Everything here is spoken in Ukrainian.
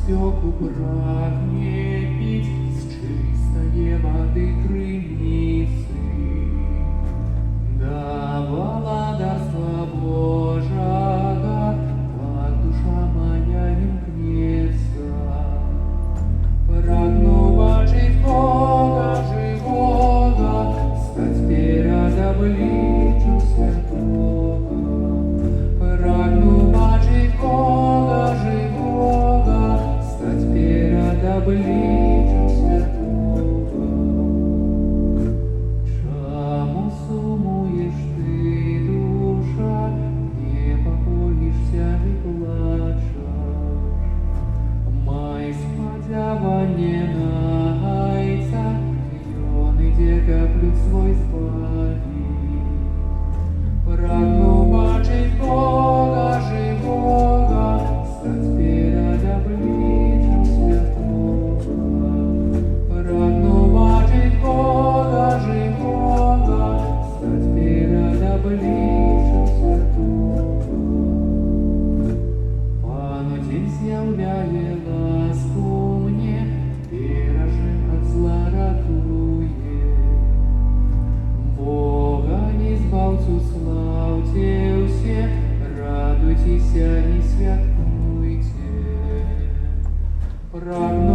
спеку прагnie pić z czystej wody krynicy. Давала дарства Божага, так душа моя им кнется. Прагну бачить Бога живого, стать перед обличьем святого. Прагну бачить Бога живого, стать перед обличьем святого. Чому сумуєш ти, душа, не покоїшся і плачеш? Май сподівання на гайця, ён іде каплють свой спалить. Прагну бачить Бога живого, стать перед обличьем святого. Прагну бачить Бога живого, стать перед обличьем святого. Пану день з'являє ласку мне, бережи от зла ратує. Бога избавцу славьте все, радуйтесь и святкуйте. Прагну